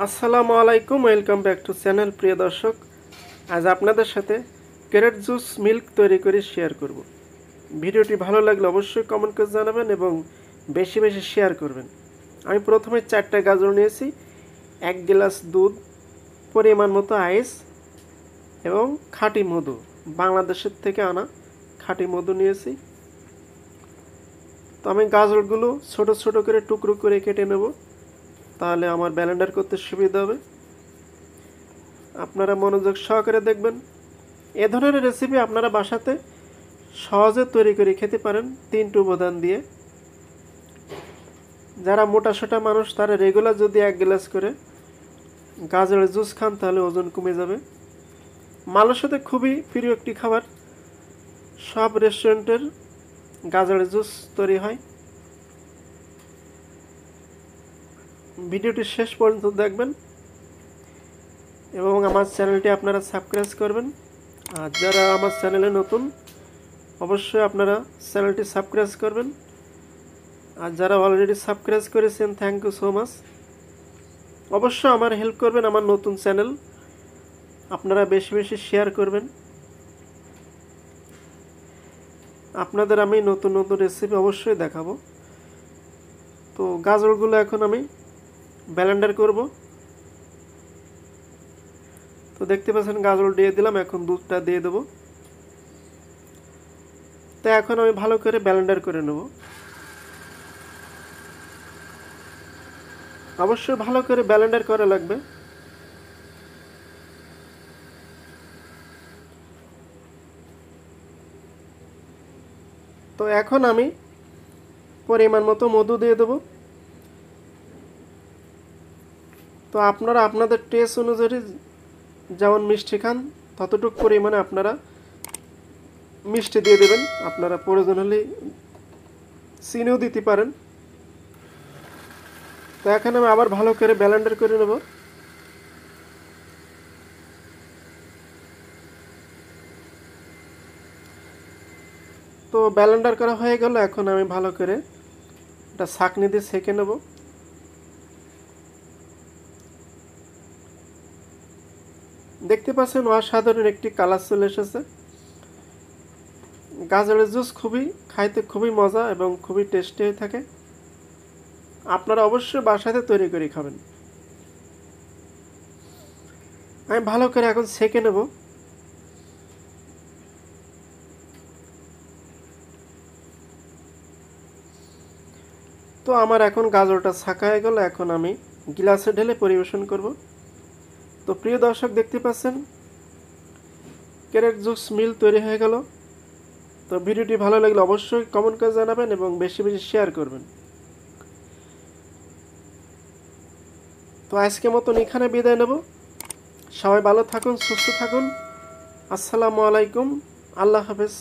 আসসালামু আলাইকুম, welcome back to channel. প্রিয় দর্শক, আজ আপনাদের সাথে ক্যারট জুস মিল্ক তৈরি করে শেয়ার করব। ভিডিওটি ভালো লাগলে অবশ্যই কমেন্ট করে জানাবেন এবং বেশি বেশি শেয়ার করবেন। আমি প্রথমে 4টা গাজর নিয়েছি, 1 গ্লাস দুধ, পরিমাণ মতো আইস এবং খাঁটি মধু, বাংলাদেশের থেকে আনা খাঁটি মধু নিয়েছি। তো আমি গাজরগুলো ছোট ছোট করে টুকরো করে কেটে নেব, তাহলে আমার ব্লেন্ডার করতে সুবিধা হবে। আপনারা মনোযোগ সহকারে দেখবেন। এ ধরনের রেসিপি আপনারা বাসাতে সহজে তৈরি করে খেতে পারেন 3টি উপাদান দিয়ে। যারা মোটাসোটা মানুষ তারা রেগুলার যদি 1 গ্লাস করে গাজরের জুস খান তাহলে ওজন কমে যাবে। মালয়েশিয়াতে খুবই প্রিয় একটি খাবার, সব রেস্টুরেন্টের গাজরের জুস তৈরি হয়। ভিডিওটি শেষ পর্যন্ত দেখবেন এবং আমার চ্যানেলটি আপনারা সাবস্ক্রাইব করবেন। আর যারা আমার চ্যানেলে নতুন অবশ্যই আপনারা চ্যানেলটি সাবস্ক্রাইব করবেন। আর যারা অলরেডি সাবস্ক্রাইব করেছেন থ্যাংক ইউ সো মাচ। অবশ্যই আমার হেল্প করবেন, আমার নতুন চ্যানেল আপনারা বেশি বেশি শেয়ার করবেন। আপনাদের আমি নতুন নতুন রেসিপি অবশ্যই দেখাবো। তো গাজরগুলো এখন আমি ব্লেন্ডার করব। তো দেখতে পাচ্ছেন গাজর দিয়ে দিলাম, এখন দুধটা দিয়ে দেবো। তো এখন আমি ভালো করে ব্লেন্ডার করে নেব। অবশ্যই ভালো করে ব্লেন্ডার করা লাগবে। তো এখন আমি পরিমাণ মতো মধু দিয়ে দেব। তো আপনারা আপনাদের টেস্ট অনুযায়ী যেমন মিষ্টি খান ততটুকু পরিমাণে আপনারা মিষ্টি দিয়ে দেবেন। আপনারা প্রয়োজন হলে চিনিও দিতে পারেন। তো এখন আমি আবার ভালো করে ব্লেন্ডার করে নেব। তো ব্লেন্ডার করা হয়ে গেল, এখন আমি ভালো করে এটা ছাঁকনি দিয়ে ছেঁকে নেব। দেখতে পাচ্ছেন অসাধারণ একটি কালার চলে এসেছে। গাজরের জুস খাইতে খুবই মজা এবং খুবই টেস্টি হয়ে থাকে। আপনারা অবশ্যই বাসাতে তৈরি করে খাবেন। আমি ভালো করে এখন ছেঁকে নেব। তো আমার এখন গাজরটা ছাঁকা হয়ে গেল, এখন আমি গ্লাসে ঢেলে পরিবেশন করব। তো প্রিয় দর্শক, দেখতে পাচ্ছেন ক্যারট জুস মিল তৈরি হয়ে গেল। তো ভিডিওটি ভালো লাগলে অবশ্যই কমেন্ট করে জানাবেন এবং বেশি বেশি শেয়ার করবেন। তো আজকের মতন এখানে বিদায় নেব। সবাই ভালো থাকুন, সুস্থ থাকুন। আসসালামু আলাইকুম, আল্লাহ হাফেজ।